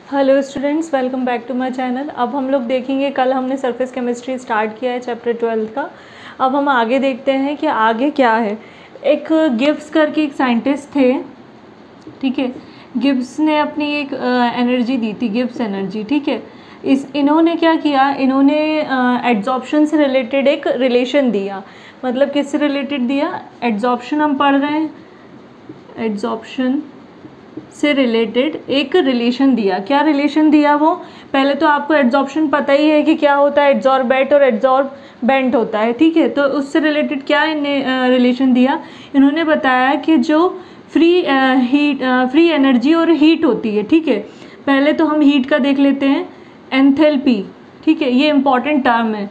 Hello students, welcome back to my channel. अब हम लोग देखेंगे, कल हमने सरफेस केमिस्ट्री स्टार्ट किया है चैप्टर 12 का। अब हम आगे देखते हैं कि आगे क्या है। एक गिब्स करके एक साइंटिस्ट थे, ठीक है। गिब्स ने अपनी एक एनर्जी दी थी, गिब्स एनर्जी, ठीक है। इन्होंने क्या किया, इन्होंने एड्जॉर्प्शन से रिलेटेड एक रिलेशन दिया। मतलब किससे रिलेटेड दिया? एड्जॉर्प्शन हम पढ़ रहे हैं, एड्जॉर्प्शन से रिलेटेड एक रिलेशन दिया। क्या रिलेशन दिया वो? पहले तो आपको एड्जॉर्प्शन पता ही है कि क्या होता है, एड्जॉर्बेट और एड्जॉर्बेंट होता है, ठीक है। तो उससे रिलेटेड क्या रिलेशन दिया? इन्होंने बताया कि जो फ्री एनर्जी और हीट होती है, ठीक है। पहले तो हम हीट का देख लेते हैं, एंथैल्पी, ठीक है। ये इंपॉर्टेंट टर्म है,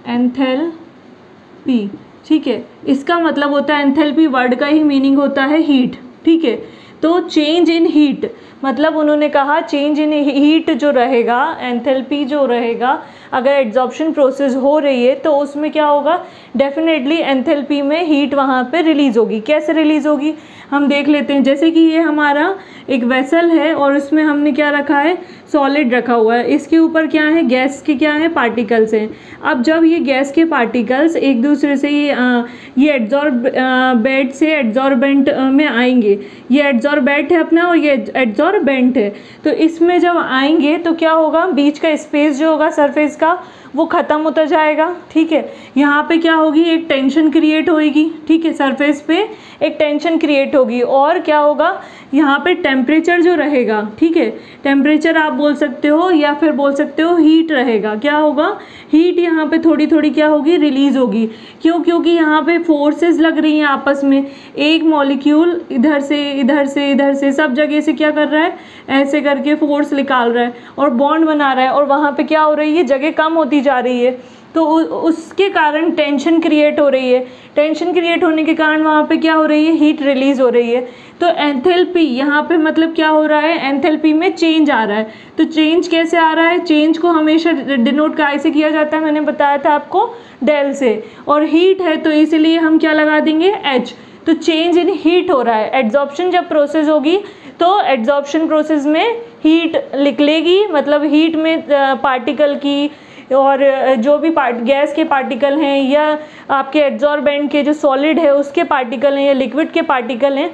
एंथैल्पी, ठीक है। इसका मतलब होता है, एंथैल्पी वर्ड का ही मीनिंग होता है हीट, ठीक है। तो चेंज इन हीट, मतलब उन्होंने कहा चेंज इन हीट जो रहेगा, एंथैल्पी जो रहेगा, अगर एड्जॉर्प्शन प्रोसेस हो रही है तो उसमें क्या होगा, डेफिनेटली एंथैल्पी में हीट वहाँ पे रिलीज़ होगी। कैसे रिलीज़ होगी हम देख लेते हैं। जैसे कि ये हमारा एक वेसल है और उसमें हमने क्या रखा है, सॉलिड रखा हुआ है। इसके ऊपर क्या है, गैस के क्या है, पार्टिकल्स हैं। अब जब ये गैस के पार्टिकल्स एक दूसरे से ये एड्जॉर्बेट से एड्जॉर्बेंट में आएंगे, ये एड्जॉर्बेट है अपना और ये एड्जॉर्बेंट है, तो इसमें जब आएंगे तो क्या होगा, बीच का स्पेस जो होगा सरफेस का वो ख़त्म होता जाएगा, ठीक है। यहाँ पे क्या होगी, एक टेंशन क्रिएट होगी, ठीक है। सरफेस पे एक टेंशन क्रिएट होगी और क्या होगा, यहाँ पे टेम्परेचर जो रहेगा, ठीक है, टेम्परेचर आप बोल सकते हो या फिर बोल सकते हो हीट रहेगा। क्या होगा, हीट यहाँ पे थोड़ी थोड़ी क्या होगी, रिलीज़ होगी। क्यों? क्योंकि यहाँ पे फोर्सेस लग रही हैं आपस में। एक मॉलिक्यूल इधर से इधर से इधर से सब जगह से क्या कर रहा है, ऐसे करके फोर्स निकाल रहा है और बॉन्ड बना रहा है, और वहाँ पे क्या हो रही है, जगह कम होती जा रही है। तो उसके कारण टेंशन क्रिएट हो रही है। टेंशन क्रिएट होने के कारण वहाँ पे क्या हो रही है, हीट रिलीज़ हो रही है। तो एंथैल्पी यहाँ पे मतलब क्या हो रहा है, एंथैल्पी में चेंज आ रहा है। तो चेंज कैसे आ रहा है? चेंज को हमेशा डिनोट कैसे किया जाता है, मैंने बताया था आपको, डेल से। और हीट है तो इसीलिए हम क्या लगा देंगे, एच। तो चेंज इन हीट हो रहा है। एड्जॉर्प्शन जब प्रोसेस होगी तो एड्जॉर्प्शन प्रोसेस में हीट निकलेगी, मतलब हीट में पार्टिकल की और जो भी गैस के पार्टिकल हैं या आपके एड्जॉर्बेंट के जो सॉलिड है उसके पार्टिकल हैं या लिक्विड के पार्टिकल हैं,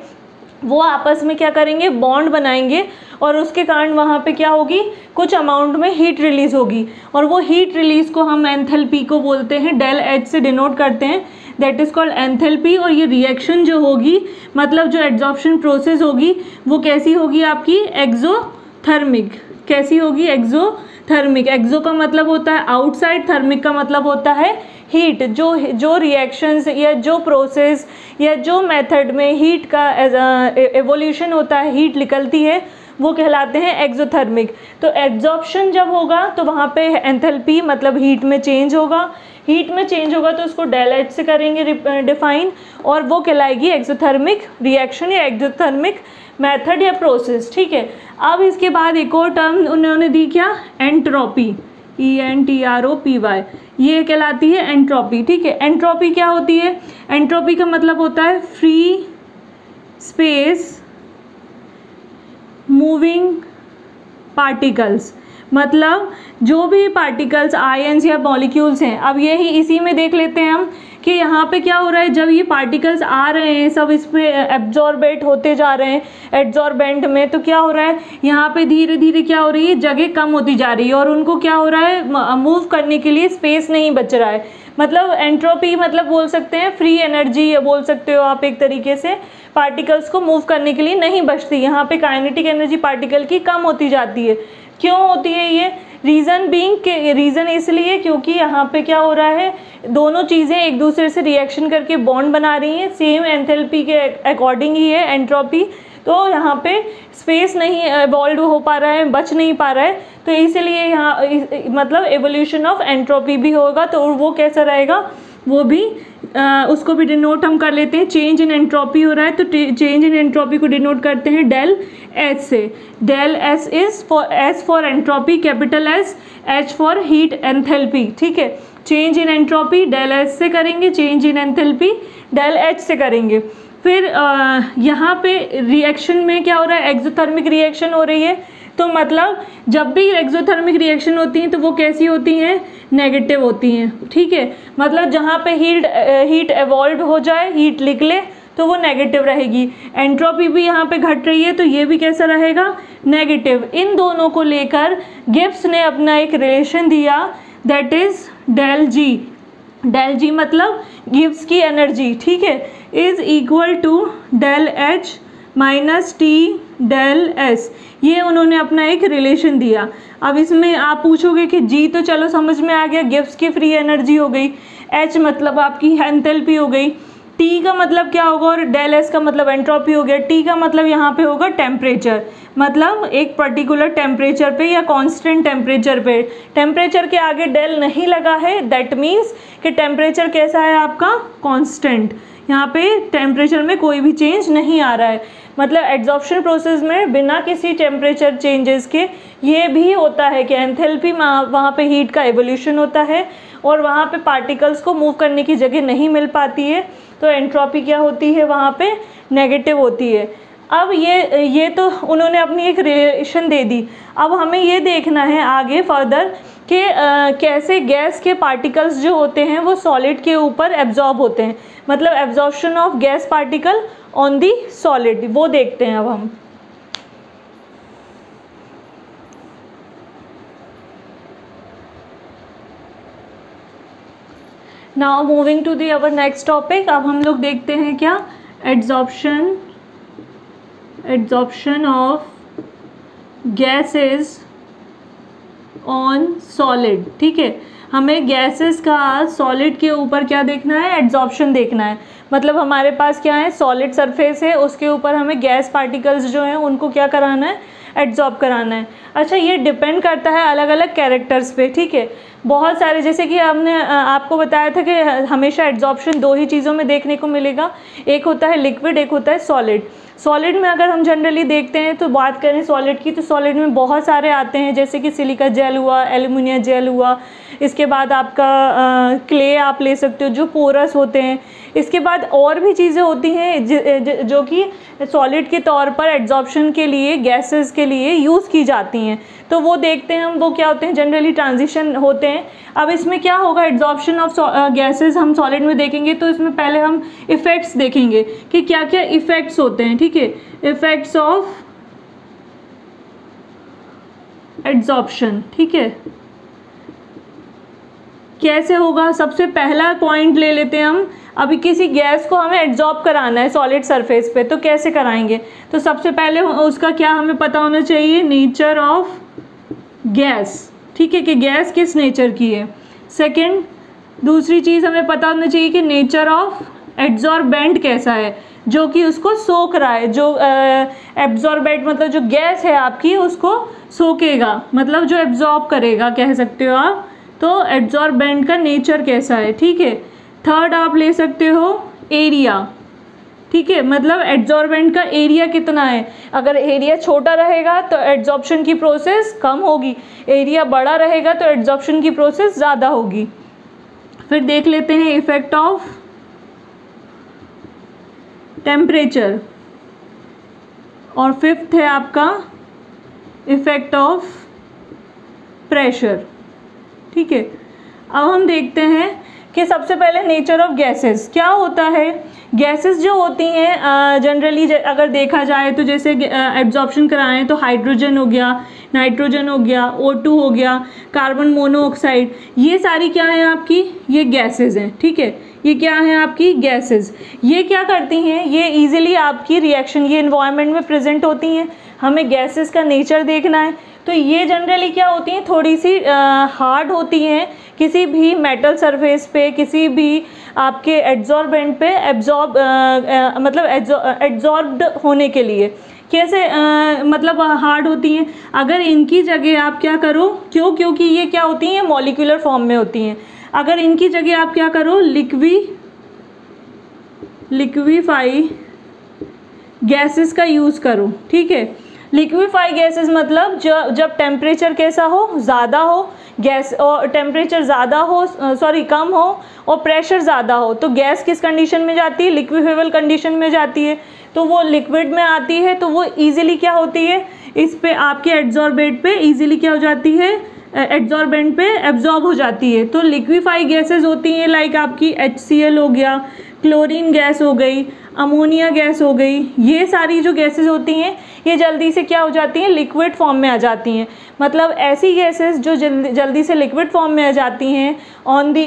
वो आपस में क्या करेंगे, बॉन्ड बनाएंगे और उसके कारण वहाँ पे क्या होगी, कुछ अमाउंट में हीट रिलीज़ होगी। और वो हीट रिलीज़ को हम एंथैल्पी को बोलते हैं, डेल एच से डिनोट करते हैं, दैट इज़ कॉल्ड एंथैल्पी। और ये रिएक्शन जो होगी, मतलब जो एड्जॉर्प्शन प्रोसेस होगी वो कैसी होगी आपकी, एक्सोथर्मिक। कैसी होगी, एक्सोथर्मिक। एक्सो का मतलब होता है आउटसाइड, थर्मिक का मतलब होता है हीट। जो रिएक्शंस या जो प्रोसेस या जो मेथड में हीट का एवोल्यूशन होता है, हीट निकलती है, वो कहलाते हैं एक्सोथर्मिक। तो एब्जॉर्प्शन जब होगा तो वहाँ पे एंथैल्पी मतलब हीट में चेंज होगा। हीट में चेंज होगा तो उसको डेल एच से करेंगे डिफाइन, और वो कहलाएगी एक्सोथर्मिक रिएक्शन या एक्सोथर्मिक मेथड या प्रोसेस, ठीक है। अब इसके बाद एक और टर्म उन्होंने दी, क्या, एंट्रोपी, ENTROPY, ये कहलाती है एंट्रोपी, ठीक है। एंट्रोपी क्या होती है? एंट्रोपी का मतलब होता है फ्री स्पेस मूविंग पार्टिकल्स, मतलब जो भी पार्टिकल्स आयंस या मॉलिक्यूल्स हैं। अब यही इसी में देख लेते हैं हम कि यहाँ पे क्या हो रहा है, जब ये पार्टिकल्स आ रहे हैं सब इसमें एब्जॉर्बेट होते जा रहे हैं एड्जॉर्बेंट में, तो क्या हो रहा है, यहाँ पे धीरे धीरे क्या हो रही है, जगह कम होती जा रही है और उनको क्या हो रहा है, मूव करने के लिए स्पेस नहीं बच रहा है। मतलब एंट्रोपी मतलब बोल सकते हैं फ्री एनर्जी बोल सकते हो आप, एक तरीके से पार्टिकल्स को मूव करने के लिए नहीं बचती। यहाँ पे काइनेटिक एनर्जी पार्टिकल की कम होती जाती है। क्यों होती है ये? रीज़न बीइंग के, रीज़न इसलिए क्योंकि यहाँ पे क्या हो रहा है, दोनों चीज़ें एक दूसरे से रिएक्शन करके बॉन्ड बना रही हैं, सेम एंथैल्पी के अकॉर्डिंग ही है एंट्रोपी। तो यहाँ पे स्पेस नहीं इवॉल्व हो पा रहा है, बच नहीं पा रहा है, तो इसीलिए यहाँ मतलब एवोल्यूशन ऑफ एंट्रोपी भी होगा। तो वो कैसा रहेगा, वो भी उसको भी डिनोट हम कर लेते हैं, चेंज इन एंट्रोपी हो रहा है तो चेंज इन एंट्रोपी को डिनोट करते हैं डेल एच से। Del S is for S for entropy, capital S, H for heat enthalpy, ठीक है। Change in entropy del S से करेंगे, change in enthalpy del H से करेंगे। फिर यहाँ पे रिएक्शन में क्या हो रहा है, एक्सोथर्मिक रिएक्शन हो रही है। तो मतलब जब भी एक्सोथर्मिक रिएक्शन होती हैं तो वो कैसी होती हैं, नेगेटिव होती हैं, ठीक है। मतलब जहाँ पे हीट एवॉल्व हो जाए, हीट निकले, तो वो नेगेटिव रहेगी। एंट्रोपी भी यहाँ पे घट रही है तो ये भी कैसा रहेगा, नेगेटिव। इन दोनों को लेकर गिब्स ने अपना एक रिलेशन दिया, that is del G. Del G मतलब गिब्स की एनर्जी, ठीक है, is equal to del H minus T del S. ये उन्होंने अपना एक रिलेशन दिया। अब इसमें आप पूछोगे कि जी तो चलो समझ में आ गया, गिब्स की फ्री एनर्जी हो गई, एच मतलब आपकी एंथैल्पी हो गई, टी का मतलब क्या होगा और डेल एस का मतलब एंट्रोपी हो गया। टी का मतलब यहाँ पे होगा टेम्परेचर, मतलब एक पर्टिकुलर टेम्परेचर पे या कांस्टेंट टेम्परेचर पे। टेम्परेचर के आगे डेल नहीं लगा है, दैट मीन्स कि टेम्परेचर कैसा है आपका, कांस्टेंट। यहाँ पे टेम्परेचर में कोई भी चेंज नहीं आ रहा है। मतलब एड्जॉर्प्शन प्रोसेस में बिना किसी टेम्परेचर चेंजेस के ये भी होता है कि एंथैल्पी वहाँ पे हीट का एवोल्यूशन होता है और वहाँ पे पार्टिकल्स को मूव करने की जगह नहीं मिल पाती है, तो एंट्रोपी क्या होती है, वहाँ पे नेगेटिव होती है। अब ये तो उन्होंने अपनी एक रिलेशन दे दी। अब हमें ये देखना है आगे फर्दर कि कैसे गैस के पार्टिकल्स जो होते हैं वो सॉलिड के ऊपर एब्जॉर्ब होते हैं, मतलब absorption of gas particle on the solid, वो देखते हैं अब हम। Now moving to the our next topic. अब हम लोग देखते हैं क्या, adsorption of gases on solid, ठीक है। हमें गैसेस का सॉलिड के ऊपर क्या देखना है, एड्जॉर्प्शन देखना है। मतलब हमारे पास क्या है, सॉलिड सरफेस है, उसके ऊपर हमें गैस पार्टिकल्स जो हैं उनको क्या कराना है, एड्जॉर्ब कराना है। अच्छा, ये डिपेंड करता है अलग अलग कैरेक्टर्स पे, ठीक है। बहुत सारे, जैसे कि हमने आपको बताया था कि हमेशा एड्जॉर्प्शन दो ही चीज़ों में देखने को मिलेगा, एक होता है लिक्विड, एक होता है सॉलिड। सॉलिड में अगर हम जनरली देखते हैं तो बात करें सॉलिड की, तो सॉलिड में बहुत सारे आते हैं, जैसे कि सिलिका जेल हुआ, एल्युमिनियम जेल हुआ, इसके बाद आपका क्ले आप ले सकते हो जो पोरस होते हैं। इसके बाद और भी चीज़ें होती हैं जो कि सॉलिड के तौर पर एड्जॉर्प्शन के लिए, गैसेस के लिए यूज़ की जाती हैं, तो वो देखते हैं हम, वो क्या होते हैं, जनरली ट्रांजिशन होते हैं। अब इसमें क्या होगा, एड्जॉर्प्शन ऑफ गैसेस हम सॉलिड में देखेंगे तो इसमें पहले हम इफ़ेक्ट्स देखेंगे कि क्या क्या इफ़ेक्ट्स होते हैं, ठीक है। इफ़ेक्ट्स ऑफ एड्जॉर्प्शन, ठीक है, कैसे होगा। सबसे पहला पॉइंट ले लेते हैं हम, अभी किसी गैस को हमें एड्जॉर्ब कराना है सॉलिड सरफेस पे, तो कैसे कराएंगे। तो सबसे पहले उसका क्या हमें पता होना चाहिए, नेचर ऑफ गैस, ठीक है, कि गैस किस नेचर की है। सेकंड, दूसरी चीज़ हमें पता होना चाहिए कि नेचर ऑफ एड्जॉर्बेंट कैसा है, जो कि उसको सोख रहा है, जो एब्जॉर्बेंट मतलब जो गैस है आपकी उसको सोखेगा, मतलब जो एब्जॉर्ब करेगा कह सकते हो आप। तो एड्जॉर्बेंट का नेचर कैसा है, ठीक है। थर्ड आप ले सकते हो एरिया, ठीक है, मतलब एड्जॉर्बेंट का एरिया कितना है। अगर एरिया छोटा रहेगा तो एड्जॉर्प्शन की प्रोसेस कम होगी, एरिया बड़ा रहेगा तो एड्जॉर्प्शन की प्रोसेस ज़्यादा होगी। फिर देख लेते हैं इफेक्ट ऑफ टेम्परेचर, और फिफ्थ है आपका इफेक्ट ऑफ प्रेशर, ठीक है। अब हम देखते हैं कि सबसे पहले नेचर ऑफ गैसेस क्या होता है। गैसेस जो होती हैं जनरली अगर देखा जाए तो जैसे एब्जॉर्प्शन कराएं तो हाइड्रोजन हो गया, नाइट्रोजन हो गया, O2 हो गया, कार्बन मोनोऑक्साइड, ये सारी क्या है आपकी, ये गैसेस हैं, ठीक है। ये क्या है आपकी गैसेस, ये क्या करती हैं, ये इजीली आपकी रिएक्शन, ये इन्वायरमेंट में प्रेजेंट होती हैं। हमें गैसेस का नेचर देखना है, तो ये जनरली क्या होती हैं, थोड़ी सी हार्ड होती हैं, किसी भी मेटल सरफेस पे, किसी भी आपके एड्जॉर्बेंट पे मतलब एड्जॉर्ब्ड होने के लिए कैसे मतलब हार्ड होती हैं। अगर इनकी जगह आप क्या करो, क्योंकि ये क्या होती हैं, मॉलिक्यूलर फॉर्म में होती हैं, अगर इनकी जगह आप क्या करो, लिक्विफाई गैसेस का यूज़ करो, ठीक है। लिक्विफाई गैसेस मतलब जब टेम्परेचर कैसा हो, ज़्यादा हो, गैस और टेम्परेचर ज़्यादा हो, कम हो और प्रेशर ज़्यादा हो, तो गैस किस कंडीशन में जाती है, लिक्विफेबल कंडीशन में जाती है, तो वो लिक्विड में आती है, तो वो इजीली क्या होती है, इस पे आपके एड्सॉर्बेंट पे इजीली क्या हो जाती है, एड्सॉर्बेंट पे एब्जॉर्ब हो जाती है। तो लिक्विफाई गैसेस होती हैं लाइक आपकी HCl हो गया, क्लोरीन गैस हो गई, अमोनिया गैस हो गई, ये सारी जो गैसेस होती हैं ये जल्दी से क्या हो जाती हैं, लिक्विड फॉर्म में आ जाती हैं। मतलब ऐसी गैसेस जो जल्दी से लिक्विड फॉर्म में आ जाती हैं ऑन दी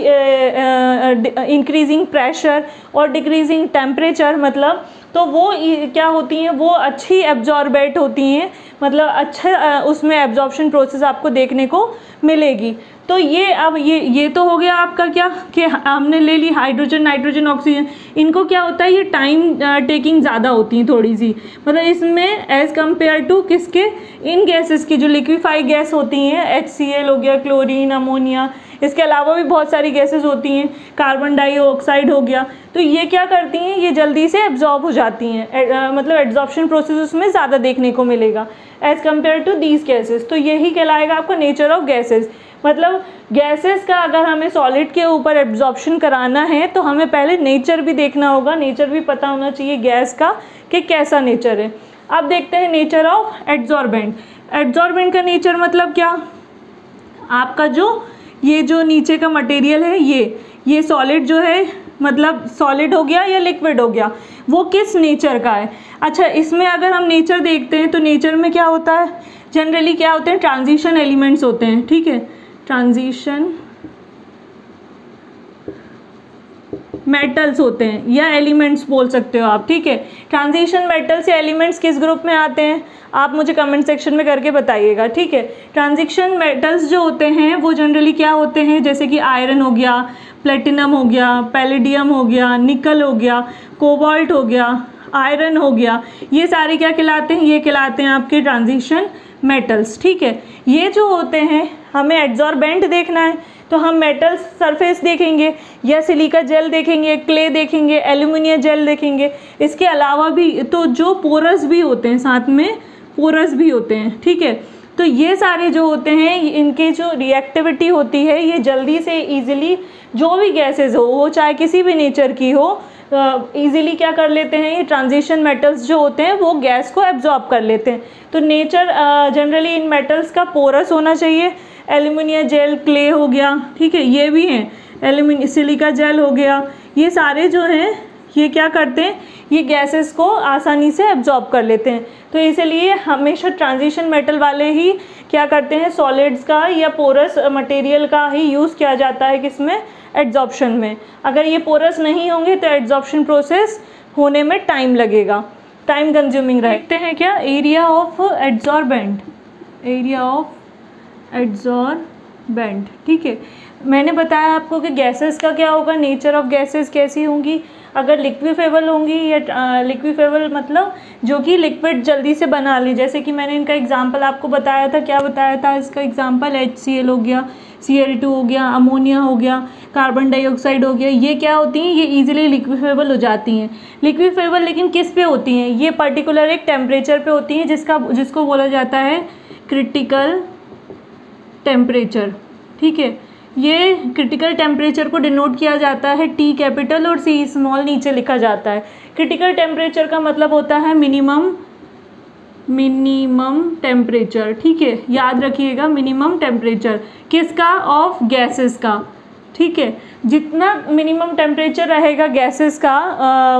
इंक्रीजिंग प्रेशर और डिक्रीजिंग टेम्परेचर, मतलब तो वो क्या होती हैं, वो अच्छी एब्जॉर्बेट होती हैं, मतलब अच्छा उसमें एब्जॉर्प्शन प्रोसेस आपको देखने को मिलेगी। तो ये अब ये तो हो गया आपका क्या कि हमने ले ली हाइड्रोजन, नाइट्रोजन, ऑक्सीजन। इनको क्या होता है, ये टाइम टेकिंग ज़्यादा होती हैं थोड़ी सी, मतलब इसमें एज़ कम्पेयर टू किसके, इन गैसेस की जो लिक्विफाई गैस होती हैं, HCl हो गया, क्लोरीन, अमोनिया, इसके अलावा भी बहुत सारी गैसेस होती हैं, कार्बन डाइऑक्साइड हो गया। तो ये क्या करती हैं, ये जल्दी से एब्जॉर्ब हो जाती हैं, मतलब एब्जॉर्प्शन प्रोसेस उसमें ज़्यादा देखने को मिलेगा as compare to these gases. तो यही कहलाएगा आपका नेचर ऑफ गैसेस। मतलब गैसेस का अगर हमें सॉलिड के ऊपर एब्जॉर्प्शन कराना है तो हमें पहले नेचर भी देखना होगा, नेचर भी पता होना चाहिए गैस का कि कैसा नेचर है। अब देखते हैं नेचर ऑफ एड्सॉर्बेंट। एड्सॉर्बेंट का नेचर मतलब क्या, आपका ये जो नीचे का मटेरियल है, ये सॉलिड जो है, मतलब सॉलिड हो गया या लिक्विड हो गया, वो किस नेचर का है। अच्छा, इसमें अगर हम नेचर देखते हैं तो नेचर में क्या होता है, जनरली क्या होते हैं, ट्रांजिशन एलिमेंट्स होते हैं, ठीक है, ट्रांजिशन मेटल्स होते हैं या एलिमेंट्स बोल सकते हो आप, ठीक है। ट्रांजिशन मेटल्स या एलिमेंट्स किस ग्रुप में आते हैं, आप मुझे कमेंट सेक्शन में करके बताइएगा, ठीक है। ट्रांजिशन मेटल्स जो होते हैं वो जनरली क्या होते हैं, जैसे कि आयरन हो गया, प्लेटिनम हो गया, पैलेडियम हो गया, निकल हो गया, कोबाल्ट हो गया, आयरन हो गया, ये सारे क्या कहलाते हैं, ये कहलाते हैं आपके ट्रांजिशन मेटल्स, ठीक है। ये जो होते हैं, हमें एड्सॉर्बेंट देखना है तो हम मेटल्स सरफेस देखेंगे या सिलिका जेल देखेंगे, क्ले देखेंगे, एल्यूमिनियम जेल देखेंगे। इसके अलावा भी तो जो पोरस भी होते हैं, साथ में पोरस भी होते हैं, ठीक है। तो ये सारे जो होते हैं, इनके जो रिएक्टिविटी होती है, ये जल्दी से ईजिली जो भी गैसेज हो, वो चाहे किसी भी नेचर की हो, ईजिली क्या कर लेते हैं, ये ट्रांजिशन मेटल्स जो होते हैं वो गैस को एब्जॉर्ब कर लेते हैं। तो नेचर जनरली इन मेटल्स का पोरस होना चाहिए, एल्यूमिनियम जेल, क्ले हो गया, ठीक है, ये भी हैं, एल्यूमिनियम सिलिका जेल हो गया, ये सारे जो हैं ये क्या करते हैं, ये गैसेस को आसानी से एब्जॉर्ब कर लेते हैं। तो इसलिए हमेशा ट्रांजिशन मेटल वाले ही क्या करते हैं, सॉलिड्स का या पोरस मटेरियल का ही यूज़ किया जाता है किसमें, एड्जॉर्प्शन में। अगर ये पोरस नहीं होंगे तो एड्जॉर्प्शन प्रोसेस होने में टाइम लगेगा, टाइम कंज्यूमिंग। देखते हैं क्या, area of adsorbent, area of adsorbent, ठीक है। मैंने बताया आपको कि गैसेस का क्या होगा, नेचर ऑफ गैसेस कैसी होंगी, अगर लिक्विफेबल होंगी या लिक्विफेबल मतलब जो कि लिक्विड जल्दी से बना ली, जैसे कि मैंने इनका एग्जांपल आपको बताया था, क्या बताया था इसका एग्जांपल, HCl हो गया, Cl2 हो गया, अमोनिया हो गया, कार्बन डाइऑक्साइड हो गया, ये क्या होती हैं, ये ईजिली लिक्विफेबल हो जाती हैं। लिक्विफेबल लेकिन किस पे होती हैं, ये पर्टिकुलर एक टेम्परेचर पे होती हैं जिसको बोला जाता है क्रिटिकल टेम्परेचर, ठीक है। ये क्रिटिकल टेम्परेचर को डिनोट किया जाता है T कैपिटल और C स्मॉल नीचे लिखा जाता है। क्रिटिकल टेम्परेचर का मतलब होता है मिनिमम टेम्परेचर, ठीक है, याद रखिएगा, मिनिमम टेम्परेचर किसका, ऑफ गैसेस का, ठीक है। जितना मिनिमम टेम्परेचर रहेगा गैसेस का,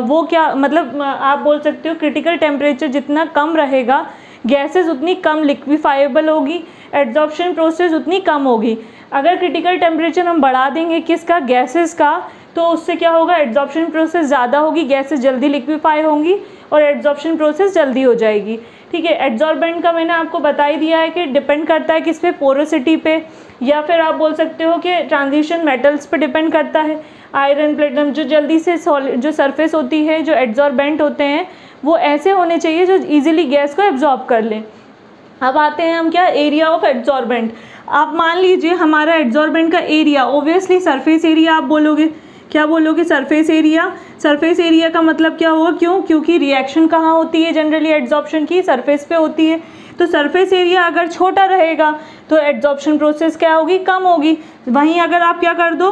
वो क्या मतलब आप बोल सकते हो क्रिटिकल टेम्परेचर जितना कम रहेगा, गैसेस उतनी कम लिक्विफाइबल होगी, एड्जॉर्प्शन प्रोसेस उतनी कम होगी। अगर क्रिटिकल टेम्परेचर हम बढ़ा देंगे किसका, गैसेस का, तो उससे क्या होगा, एड्जॉर्प्शन प्रोसेस ज़्यादा होगी, गैसेस जल्दी लिक्विफाई होंगी और एड्जॉर्प्शन प्रोसेस जल्दी हो जाएगी, ठीक है। एड्सॉर्बेंट का मैंने आपको बता ही दिया है कि डिपेंड करता है किस पे, पोरोसिटी पे, या फिर आप बोल सकते हो कि ट्रांजिशन मेटल्स पे डिपेंड करता है। आयरन, प्लेटिनम जो जल्दी से सॉलिड जो सरफेस होती है, जो एड्सॉर्बेंट होते हैं, वो ऐसे होने चाहिए जो ईजिली गैस को एब्जॉर्ब कर लें। अब आते हैं हम क्या, एरिया ऑफ एड्सॉर्बेंट। आप मान लीजिए हमारा एड्सॉर्बेंट का एरिया, ओब्वियसली सरफेस एरिया आप बोलोगे, क्या बोलोगे, सरफेस एरिया। सरफेस एरिया का मतलब क्या होगा, क्योंकि रिएक्शन कहाँ होती है, जनरली एड्सॉर्प्शन की सरफेस पे होती है। तो सरफेस एरिया अगर छोटा रहेगा तो एड्सॉर्प्शन प्रोसेस क्या होगी, कम होगी। वहीं अगर आप क्या कर दो,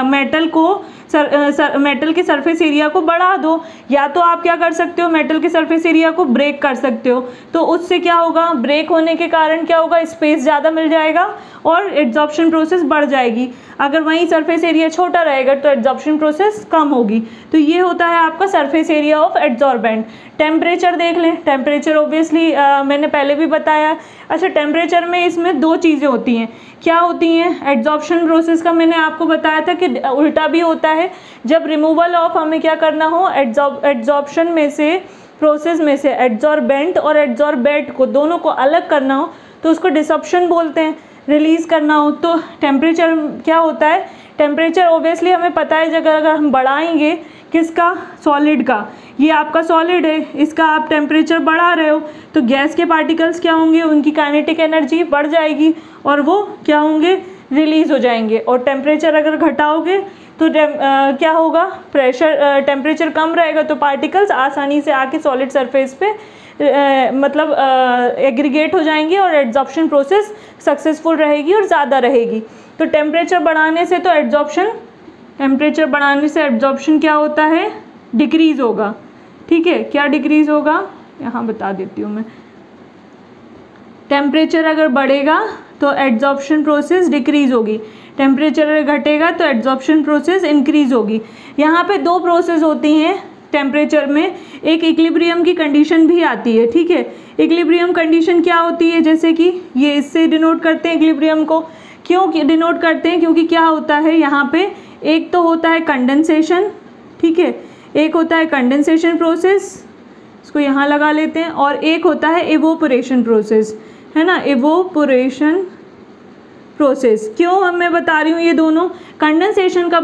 मेटल को मेटल के सरफेस एरिया को बढ़ा दो, या तो आप क्या कर सकते हो, मेटल के सरफेस एरिया को ब्रेक कर सकते हो। तो उससे क्या होगा, ब्रेक होने के कारण क्या होगा, स्पेस ज़्यादा मिल जाएगा और एड्जॉर्प्शन प्रोसेस बढ़ जाएगी। अगर वहीं सरफेस एरिया छोटा रहेगा तो एड्जॉर्प्शन प्रोसेस कम होगी। तो ये होता है आपका surface area of adsorbent. Temperature देख लें, टेम्परेचर ऑब्वियसली मैंने पहले भी बताया। अच्छा, टेम्परेचर में इसमें दो चीज़ें होती हैं, क्या होती हैं, एड्जॉर्प्शन प्रोसेस का मैंने आपको बताया था कि उल्टा भी होता है। जब रिमूवल ऑफ हमें क्या करना हो, एड्जॉर्प्शन में से, प्रोसेस में से एड्जॉर्बेंट और एड्जॉर्बेट को दोनों को अलग करना हो तो उसको डिसॉर्प्शन बोलते हैं। रिलीज़ करना हो तो टेम्परेचर क्या होता है, टेम्परेचर ऑब्वियसली हमें पता है, अगर हम बढ़ाएंगे किसका, सॉलिड का, ये आपका सॉलिड है, इसका आप टेम्परेचर बढ़ा रहे हो तो गैस के पार्टिकल्स क्या होंगे, उनकी काइनेटिक एनर्जी बढ़ जाएगी और वो क्या होंगे, रिलीज़ हो जाएंगे। और टेम्परेचर अगर घटाओगे तो क्या होगा, प्रेशर, टेम्परेचर कम रहेगा तो पार्टिकल्स आसानी से आके सॉलिड सरफेस पे मतलब एग्रीगेट हो जाएंगे और एड्जॉर्प्शन प्रोसेस सक्सेसफुल रहेगी और ज़्यादा रहेगी। तो टेम्परेचर बढ़ाने से तो टेम्परेचर बढ़ाने से एड्जॉर्प्शन क्या होता है, डिक्रीज़ होगा। ठीक है, क्या डिक्रीज़ होगा, यहाँ बता देती हूँ मैं। टेम्परेचर अगर बढ़ेगा तो एड्जॉर्प्शन प्रोसेस डिक्रीज़ होगी, टेम्परेचर अगर घटेगा तो एड्जॉर्प्शन प्रोसेस इंक्रीज़ होगी। यहाँ पे दो प्रोसेस होती हैं टेम्परेचर में, एक इक्विलिब्रियम की कंडीशन भी आती है। ठीक है, इक्विलिब्रियम कंडीशन क्या होती है, जैसे कि ये इससे डिनोट करते हैं इक्विलिब्रियम को। क्यों डिनोट करते हैं, क्योंकि क्या होता है यहाँ पे, एक तो होता है कंडेंसेशन, ठीक है, एक होता है कंडेंसेशन प्रोसेस, इसको यहाँ लगा लेते हैं, और एक होता है इवोपोरेशन प्रोसेस, है ना, इवोपोरेशन प्रोसेस। क्यों मैं बता रही हूँ ये दोनों, कंडेंसेशन का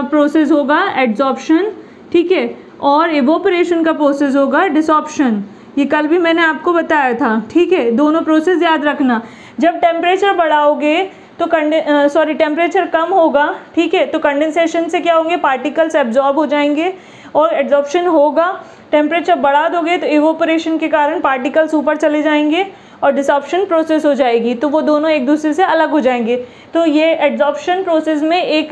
प्रोसेस होगा एड्जॉर्प्शन, ठीक है, और इवोपोरेशन का प्रोसेस होगा डिसॉर्प्शन। ये कल भी मैंने आपको बताया था। ठीक है, दोनों प्रोसेस याद रखना। जब टेम्परेचर बढ़ाओगे तो टेम्परेचर कम होगा, ठीक है, तो कंडेंसेशन से क्या होंगे, पार्टिकल्स एब्जॉर्ब हो जाएंगे और एड्जॉर्प्शन होगा। टेम्परेचर बढ़ा दोगे तो इवोपोरेशन के कारण पार्टिकल्स ऊपर चले जाएंगे और डिसॉर्प्शन प्रोसेस हो जाएगी, तो वो दोनों एक दूसरे से अलग हो जाएंगे। तो ये एड्जॉर्प्शन प्रोसेस में एक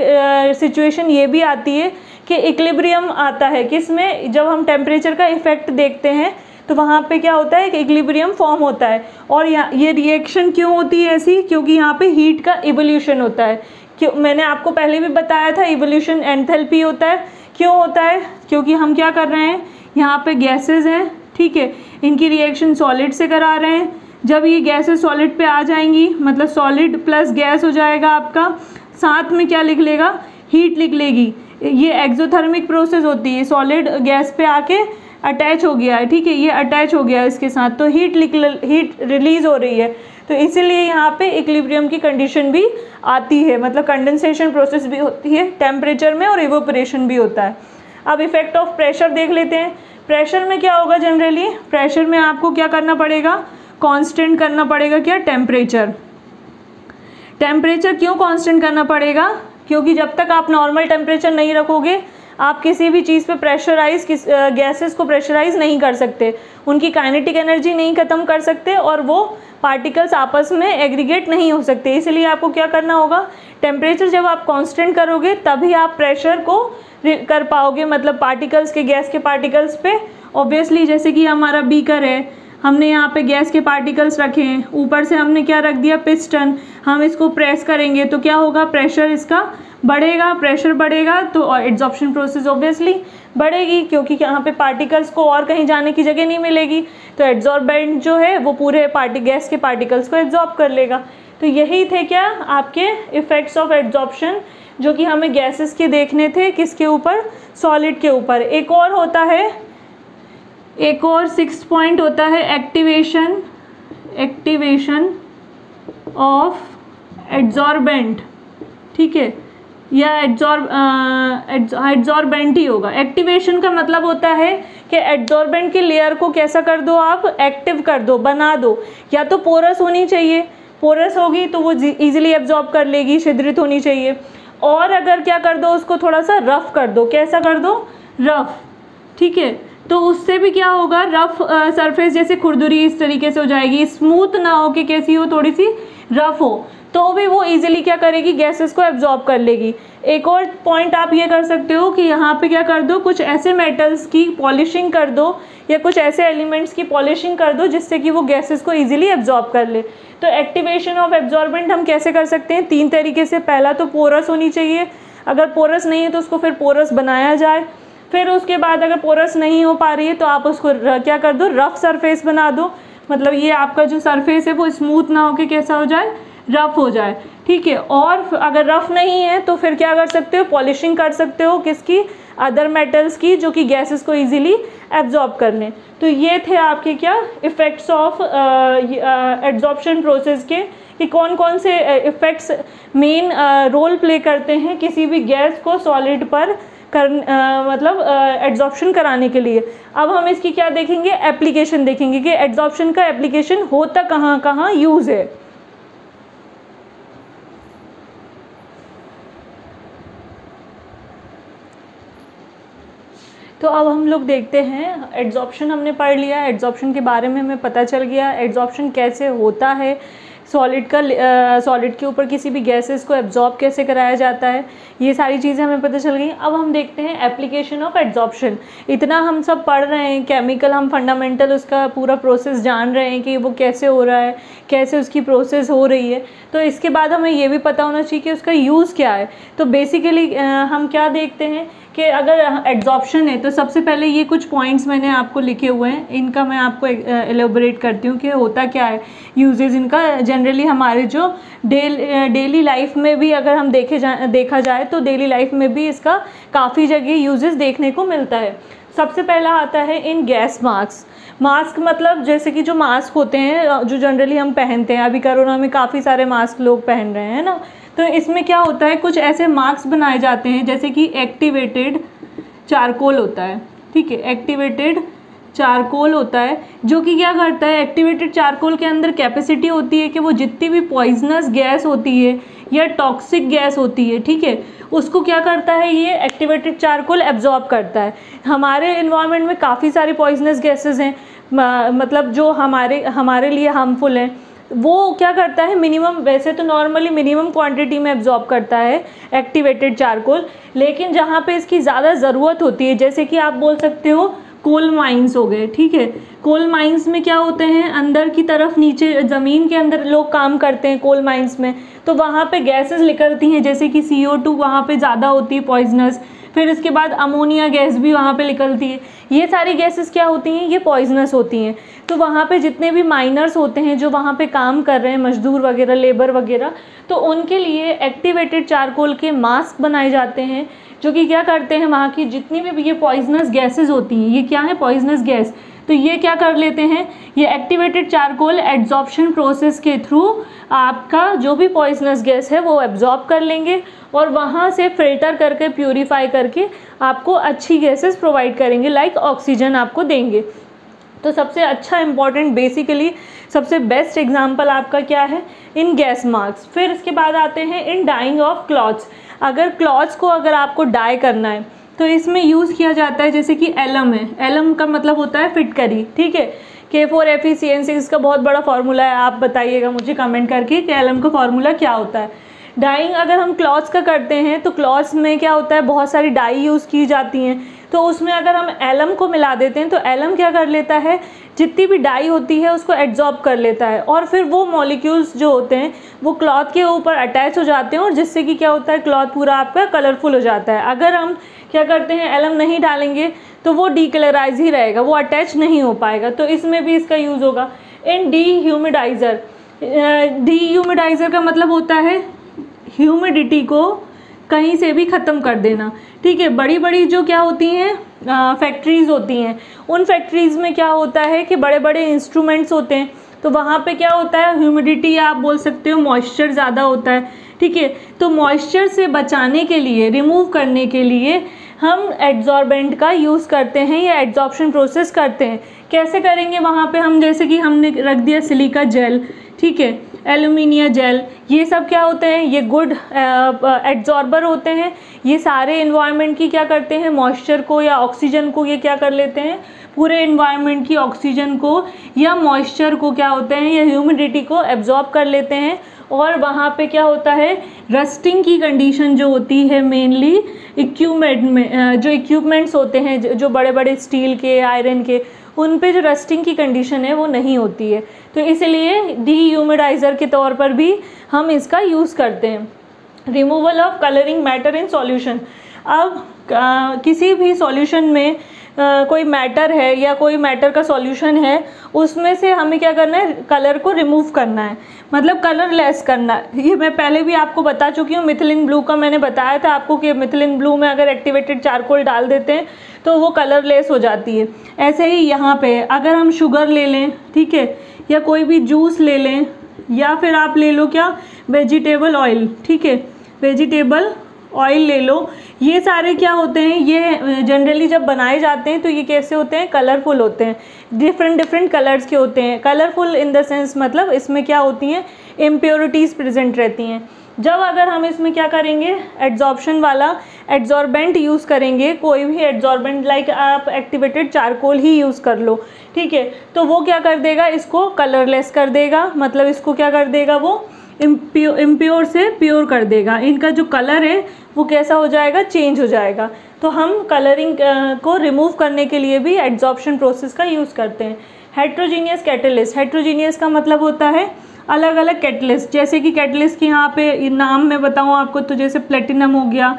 सिचुएशन ये भी आती है कि इक्विलिब्रियम आता है, किसमें, जब हम टेम्परेचर का इफेक्ट देखते हैं तो वहाँ पे क्या होता है कि इक्विलिब्रियम फॉर्म होता है। और ये रिएक्शन क्यों होती है ऐसी, क्योंकि यहाँ पे हीट का इवोल्यूशन होता है। क्यों, मैंने आपको पहले भी बताया था, इवोल्यूशन एंथैल्पी होता है। क्यों होता है, क्योंकि हम क्या कर रहे हैं, यहाँ पे गैसेज हैं, ठीक है, इनकी रिएक्शन सॉलिड से करा रहे हैं। जब ये गैसेज सॉलिड पे आ जाएंगी, मतलब सॉलिड प्लस गैस हो जाएगा आपका, साथ में क्या लिख लेगा, हीट लिख लेगी। ये एक्सोथर्मिक प्रोसेस होती है, सॉलिड गैस पे आके अटैच हो गया है, ठीक है, ये अटैच हो गया है इसके साथ, तो हीट रिलीज़ हो रही है। तो इसीलिए यहाँ पे इक्विलिब्रियम की कंडीशन भी आती है, मतलब कंडेंसेशन प्रोसेस भी होती है टेम्परेचर में और इवोपोरेशन भी होता है। अब इफेक्ट ऑफ प्रेशर देख लेते हैं। प्रेशर में क्या होगा, जनरली प्रेशर में आपको क्या करना पड़ेगा, कांस्टेंट करना पड़ेगा, क्या, टेम्परेचर। टेम्परेचर क्यों कांस्टेंट करना पड़ेगा, क्योंकि जब तक आप नॉर्मल टेम्परेचर नहीं रखोगे आप किसी भी चीज़ पे गैसेस को प्रेशराइज नहीं कर सकते, उनकी काइनेटिक एनर्जी नहीं ख़त्म कर सकते और वो पार्टिकल्स आपस में एग्रीगेट नहीं हो सकते। इसलिए आपको क्या करना होगा, टेम्परेचर जब आप कांस्टेंट करोगे तभी आप प्रेशर को कर पाओगे, मतलब पार्टिकल्स के, गैस के पार्टिकल्स पे। ऑब्वियसली जैसे कि हमारा बीकर है, हमने यहाँ पे गैस के पार्टिकल्स रखे हैं, ऊपर से हमने क्या रख दिया, पिस्टन, हम इसको प्रेस करेंगे तो क्या होगा, प्रेशर इसका बढ़ेगा, प्रेशर बढ़ेगा तो एड्जॉर्प्शन प्रोसेस ऑब्वियसली बढ़ेगी, क्योंकि यहाँ पे पार्टिकल्स को और कहीं जाने की जगह नहीं मिलेगी, तो एड्जॉर्बेंट जो है वो पूरे गैस के पार्टिकल्स को एब्जॉर्ब कर लेगा। तो यही थे क्या आपके इफ़ेक्ट्स ऑफ एड्जॉर्प्शन, जो कि हमें गैसेस के देखने थे, किसके ऊपर, सॉलिड के ऊपर। एक और होता है, एक और 6 पॉइंट होता है एक्टिवेशन ऑफ एड्जॉर्बेंट, ठीक है, या एड्जॉर्बेंट ही होगा। एक्टिवेशन का मतलब होता है कि एड्जॉर्बेंट की लेयर को कैसा कर दो, आप एक्टिव कर दो, बना दो। या तो पोरस होनी चाहिए, पोरस होगी तो वो इजीली एब्जॉर्ब कर लेगी, छिद्रित होनी चाहिए। और अगर क्या कर दो, उसको थोड़ा सा रफ कर दो, कैसा कर दो, रफ, ठीक है, तो उससे भी क्या होगा, रफ सरफेस जैसे खुरदुरी इस तरीके से हो जाएगी, स्मूथ ना हो कि कैसी हो, थोड़ी सी रफ हो, तो भी वो इजीली क्या करेगी, गैसेस को एब्जॉर्ब कर लेगी। एक और पॉइंट आप ये कर सकते हो कि यहाँ पे क्या कर दो, कुछ ऐसे मेटल्स की पॉलिशिंग कर दो या कुछ ऐसे एलिमेंट्स की पॉलिशिंग कर दो जिससे कि वो गैसेस को इजीली एब्जॉर्ब कर ले। तो एक्टिवेशन ऑफ एब्जॉर्बेंट हम कैसे कर सकते हैं, 3 तरीके से। पहला तो पोरस होनी चाहिए, अगर पोरस नहीं है तो उसको फिर पोरस बनाया जाए। फिर उसके बाद अगर पोरस नहीं हो पा रही है तो आप उसको क्या कर दो, रफ सरफेस बना दो, मतलब ये आपका जो सरफेस है वो स्मूथ ना हो के कैसा हो जाए, रफ हो जाए, ठीक है। और अगर रफ नहीं है तो फिर क्या कर सकते हो, पॉलिशिंग कर सकते हो, किसकी, अदर मेटल्स की, जो कि गैसेस को इजीली एब्जॉर्ब कर लें। तो ये थे आपके क्या इफ़ेक्ट्स ऑफ एब्जॉर्प्शन प्रोसेस के, कि कौन कौन से इफ़ेक्ट्स मेन रोल प्ले करते हैं किसी भी गैस को सॉलिड पर मतलब एब्जॉर्प्शन कराने के लिए। अब हम इसकी क्या देखेंगे, एप्लीकेशन देखेंगे कि एब्जॉर्प्शन का एप्लीकेशन होता कहाँ कहाँ यूज़ है। तो अब हम लोग देखते हैं, एड्जॉर्प्शन हमने पढ़ लिया, एड्जॉर्प्शन के बारे में हमें पता चल गया, एड्जॉर्प्शन कैसे होता है, सॉलिड का सॉलिड के ऊपर किसी भी गैसेस को एब्जॉर्ब कैसे कराया जाता है, ये सारी चीज़ें हमें पता चल गई। अब हम देखते हैं एप्लीकेशन ऑफ एड्जॉर्प्शन। इतना हम सब पढ़ रहे हैं केमिकल, हम फंडामेंटल उसका पूरा प्रोसेस जान रहे हैं कि वो कैसे हो रहा है, कैसे उसकी प्रोसेस हो रही है, तो इसके बाद हमें ये भी पता होना चाहिए कि उसका यूज़ क्या है। तो बेसिकली हम क्या देखते हैं कि अगर एड्जॉर्प्शन है तो सबसे पहले ये कुछ पॉइंट्स मैंने आपको लिखे हुए हैं, इनका मैं आपको एलोबरेट करती हूँ कि होता क्या है, यूजेस इनका जनरली हमारे जो डेली लाइफ में भी अगर हम देखा जाए तो डेली लाइफ में भी इसका काफ़ी जगह यूजेस देखने को मिलता है। सबसे पहला आता है इन गैस मास्क। मास्क मतलब जैसे कि जो मास्क होते हैं जो जनरली हम पहनते हैं, अभी कोरोना में काफ़ी सारे मास्क लोग पहन रहे हैं ना, तो इसमें क्या होता है, कुछ ऐसे मास्क बनाए जाते हैं जैसे कि एक्टिवेटेड चारकोल होता है, ठीक है, एक्टिवेटेड चारकोल होता है, जो कि क्या करता है, एक्टिवेटेड चारकोल के अंदर कैपेसिटी होती है कि वो जितनी भी पॉइजनस गैस होती है या टॉक्सिक गैस होती है, ठीक है, उसको क्या करता है, ये एक्टिवेटेड चारकोल एब्जॉर्ब करता है। हमारे इन्वायरमेंट में काफ़ी सारी पॉइजनस गैसेस हैं, मतलब जो हमारे लिए हार्मफुल हैं, वो क्या करता है, मिनिमम, वैसे तो नॉर्मली मिनिमम क्वांटिटी में एब्जॉर्ब करता है एक्टिवेटेड चारकोल, लेकिन जहाँ पे इसकी ज़्यादा ज़रूरत होती है, जैसे कि आप बोल सकते हो कोल माइंस हो गए, ठीक है, कोल माइंस में क्या होते हैं, अंदर की तरफ नीचे ज़मीन के अंदर लोग काम करते हैं कोल माइंस में, तो वहाँ पे गैसेस निकलती हैं जैसे कि CO2 वहाँ पे ज़्यादा होती है पॉइजनस, फिर इसके बाद अमोनिया गैस भी वहाँ पे निकलती है। ये सारी गैसेस क्या होती हैं, ये पॉइजनस होती हैं। तो वहाँ पे जितने भी माइनर्स होते हैं जो वहाँ पे काम कर रहे हैं, मजदूर वगैरह, लेबर वगैरह, तो उनके लिए एक्टिवेटेड चारकोल के मास्क बनाए जाते हैं, जो कि क्या करते हैं, वहाँ की जितनी भी ये पॉइजनस गैसेस होती हैं, ये क्या है, पॉइजनस गैस, तो ये क्या कर लेते हैं, ये एक्टिवेटेड चारकोल एड्जॉर्प्शन प्रोसेस के थ्रू आपका जो भी पॉइजनस गैस है वो एब्जॉर्ब कर लेंगे और वहाँ से फिल्टर करके, प्यूरिफाई करके आपको अच्छी गैसेस प्रोवाइड करेंगे, लाइक ऑक्सीजन आपको देंगे। तो सबसे अच्छा इम्पॉर्टेंट, बेसिकली सबसे बेस्ट एग्जांपल आपका क्या है, इन गैस मास्क। फिर इसके बाद आते हैं इन डाइंग ऑफ क्लॉथ्स। अगर क्लॉथ्स को अगर आपको डाई करना है तो इसमें यूज़ किया जाता है, जैसे कि एलम है, एलम का मतलब होता है फिटकरी, ठीक है, K4FeCN6 इसका बहुत बड़ा फार्मूला है, आप बताइएगा मुझे कमेंट करके कि एलम का फार्मूला क्या होता है। डाइंग अगर हम क्लॉथ्स का करते हैं तो क्लॉथ्स में क्या होता है, बहुत सारी डाई यूज़ की जाती हैं, तो उसमें अगर हम एलम को मिला देते हैं तो एलम क्या कर लेता है, जितनी भी डाई होती है उसको एब्जॉर्ब कर लेता है और फिर वो मॉलिक्यूल्स जो होते हैं वो क्लॉथ के ऊपर अटैच हो जाते हैं और जिससे कि क्या होता है, क्लॉथ पूरा आपका कलरफुल हो जाता है। अगर हम क्या करते हैं, एलम नहीं डालेंगे तो वो डीकलराइज ही रहेगा, वो अटैच नहीं हो पाएगा, तो इसमें भी इसका यूज़ होगा। इन डीह्यूमिडाइज़र, डीह्यूमिडाइज़र का मतलब होता है ह्यूमिडिटी को कहीं से भी ख़त्म कर देना, ठीक है। बड़ी बड़ी जो क्या होती हैं, फैक्ट्रीज़ होती हैं, उन फैक्ट्रीज़ में क्या होता है कि बड़े बड़े इंस्ट्रूमेंट्स होते हैं, तो वहाँ पे क्या होता है, ह्यूमिडिटी आप बोल सकते हो मॉइस्चर ज़्यादा होता है, ठीक है। तो मॉइस्चर से बचाने के लिए, रिमूव करने के लिए हम एड्जॉर्बेंट का यूज़ करते हैं या एड्जॉर्प्शन प्रोसेस करते हैं। कैसे करेंगे वहाँ पे हम, जैसे कि हमने रख दिया सिलिका जेल, ठीक है, एल्यूमिनिया जेल, ये सब क्या होते हैं, ये गुड एड्जॉर्बर होते हैं। ये सारे इन्वायरमेंट की क्या करते हैं, मॉइस्चर को या ऑक्सीजन को ये क्या कर लेते हैं, पूरे इन्वायरमेंट की ऑक्सीजन को या मॉइस्चर को क्या होते हैं, या ह्यूमिडिटी को एब्जॉर्ब कर लेते हैं। और वहाँ पे क्या होता है, रस्टिंग की कंडीशन जो होती है मेनली इक्विपमेंट में, जो इक्विपमेंट्स होते हैं जो बड़े बड़े स्टील के, आयरन के, उन पे जो रस्टिंग की कंडीशन है वो नहीं होती है। तो इसलिए डीह्यूमिडाइज़र के तौर पर भी हम इसका यूज़ करते हैं। Removal of colouring matter in solution. अब किसी भी सॉल्यूशन में कोई मैटर है या कोई मैटर का सॉल्यूशन है, उसमें से हमें क्या करना है, कलर को रिमूव करना है, मतलब कलर लेस करना है। ये मैं पहले भी आपको बता चुकी हूँ, मिथिलिन ब्लू का मैंने बताया था आपको कि मिथिलिन ब्लू में अगर एक्टिवेटेड चारकोल डाल देते हैं तो वो कलर लेस हो जाती है। ऐसे ही यहाँ पे अगर हम शुगर ले लें, ठीक है, या कोई भी जूस ले लें, या फिर आप ले लो क्या, वेजिटेबल ऑयल, ठीक है, वेजिटेबल ऑयल ले लो, ये सारे क्या होते हैं, ये जनरली जब बनाए जाते हैं तो ये कैसे होते हैं, कलरफुल होते हैं, डिफरेंट कलर्स के होते हैं। कलरफुल इन द सेंस मतलब इसमें क्या होती हैं, इम्प्योरिटीज़ प्रेजेंट रहती हैं। जब अगर हम इसमें क्या करेंगे, एड्जॉर्प्शन वाला एड्जॉर्बेंट यूज़ करेंगे, कोई भी एड्जॉर्बेंट, लाइक आप एक्टिवेटेड चारकोल ही यूज़ कर लो, ठीक है, तो वो क्या कर देगा, इसको कलरलेस कर देगा, मतलब इसको क्या कर देगा, वो इम्प्योर से प्योर कर देगा। इनका जो कलर है वो कैसा हो जाएगा, चेंज हो जाएगा। तो हम कलरिंग को रिमूव करने के लिए भी एड्जॉर्प्शन प्रोसेस का यूज़ करते हैं। हेट्रोजीनियस कैटलिस्ट, हेट्रोजीनियस का मतलब होता है अलग अलग कैटलिस्ट। जैसे कि कैटलिस्ट की यहाँ पे नाम मैं बताऊँ आपको, तो जैसे प्लेटिनम हो गया,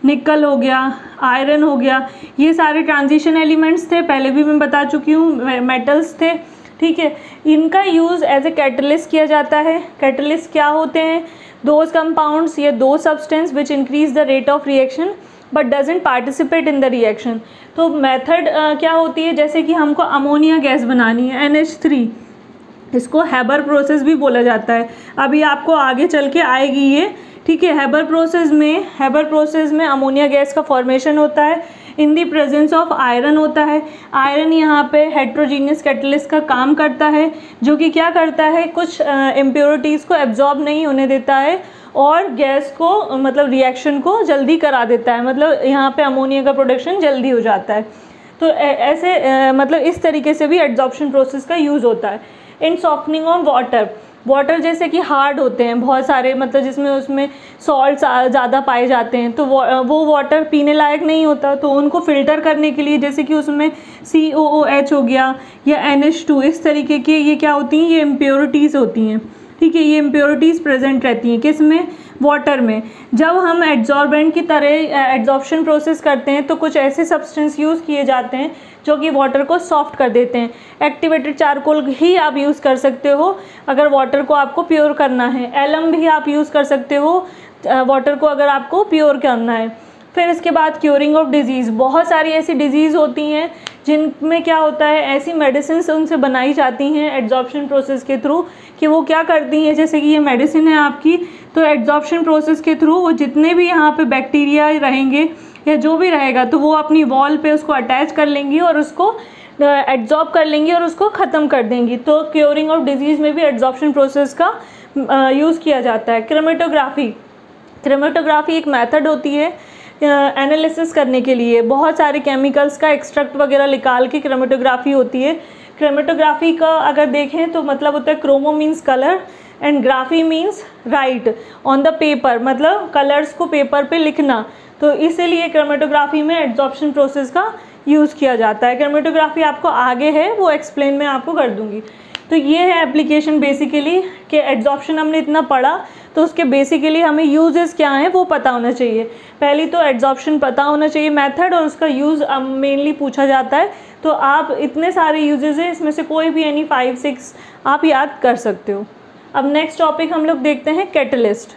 निकल हो गया, आयरन हो गया, ये सारे ट्रांजिशन एलिमेंट्स थे, पहले भी मैं बता चुकी हूँ, मेटल्स थे, ठीक है। इनका यूज़ एज ए कैटलिस्ट किया जाता है। कैटलिस्ट क्या होते हैं, दोज कंपाउंड्स या दो substance which increase the rate of reaction but doesn't participate in the reaction. तो मेथड क्या होती है, जैसे कि हमको अमोनिया गैस बनानी है, NH3, इसको हैबर प्रोसेस भी बोला जाता है। अभी आपको आगे चल के आएगी ये, ठीक है। हैबर प्रोसेस में अमोनिया गैस का फॉर्मेशन होता है इन दी प्रेजेंस ऑफ आयरन होता है। आयरन यहाँ पे हेट्रोजीनियस कैटलिस्ट का काम करता है, जो कि क्या करता है, कुछ इम्प्योरिटीज़ को एब्जॉर्ब नहीं होने देता है और गैस को मतलब रिएक्शन को जल्दी करा देता है, मतलब यहाँ पे अमोनिया का प्रोडक्शन जल्दी हो जाता है। तो ऐसे मतलब इस तरीके से भी एड्जॉर्प्शन प्रोसेस का यूज़ होता है। इन सॉफ्टनिंग ऑन वाटर जैसे कि हार्ड होते हैं बहुत सारे, मतलब जिसमें उसमें सॉल्ट ज़्यादा पाए जाते हैं, तो वो वाटर पीने लायक नहीं होता, तो उनको फ़िल्टर करने के लिए जैसे कि उसमें COOH हो गया या NH2, इस तरीके की ये क्या होती हैं, ये इम्प्योरिटीज़ होती हैं, ठीक है। ये इम्प्योरिटीज़ प्रेजेंट रहती हैं किस में, वाटर में। जब हम एड्जॉर्बेंट की तरह एड्जॉर्प्शन प्रोसेस करते हैं तो कुछ ऐसे सब्सटेंस यूज़ किए जाते हैं जो कि वाटर को सॉफ्ट कर देते हैं। एक्टिवेटेड चारकोल ही आप यूज़ कर सकते हो अगर वाटर को आपको प्योर करना है। एलम भी आप यूज़ कर सकते हो वाटर को अगर आपको प्योर करना है। फिर इसके बाद क्योरिंग ऑफ डिजीज़, बहुत सारी ऐसी डिजीज़ होती हैं जिनमें क्या होता है, ऐसी मेडिसिन उनसे बनाई जाती हैं एड्जॉर्प्शन प्रोसेस के थ्रू कि वो क्या करती हैं, जैसे कि ये मेडिसिन है आपकी, तो एड्जॉर्प्शन प्रोसेस के थ्रू वो जितने भी यहाँ पे बैक्टीरिया रहेंगे या जो भी रहेगा तो वो अपनी वॉल पे उसको अटैच कर लेंगी और उसको एड्जॉर्ब कर लेंगी और उसको ख़त्म कर देंगी। तो क्योरिंग ऑफ डिजीज़ में भी एड्जॉर्प्शन प्रोसेस का यूज़ किया जाता है। क्रोमेटोग्राफी एक मेथड होती है एनालिसिस करने के लिए, बहुत सारे केमिकल्स का एक्सट्रैक्ट वगैरह निकाल के क्रोमेटोग्राफी होती है। क्रोमेटोग्राफी का अगर देखें तो मतलब होता है chromo means colour and graphy means write on the paper, मतलब कलर्स को पेपर पे लिखना। तो इसीलिए क्रोमेटोग्राफी में एड्जॉर्प्शन प्रोसेस का यूज़ किया जाता है। क्रोमेटोग्राफी आपको आगे है, वो एक्सप्लेन मैं आपको कर दूँगी। तो ये है एप्लीकेशन बेसिकली कि एड्जॉर्प्शन हमने इतना पढ़ा तो उसके बेसिकली हमें यूजेस क्या हैं वो पता होना चाहिए। पहली तो एड्जॉर्प्शन पता होना चाहिए मेथड, और उसका यूज़ मेनली पूछा जाता है। तो आप इतने सारे यूजेस हैं, इसमें से कोई भी यानी 5-6 आप याद कर सकते हो। अब नेक्स्ट टॉपिक हम लोग देखते हैं कैटलिस्ट।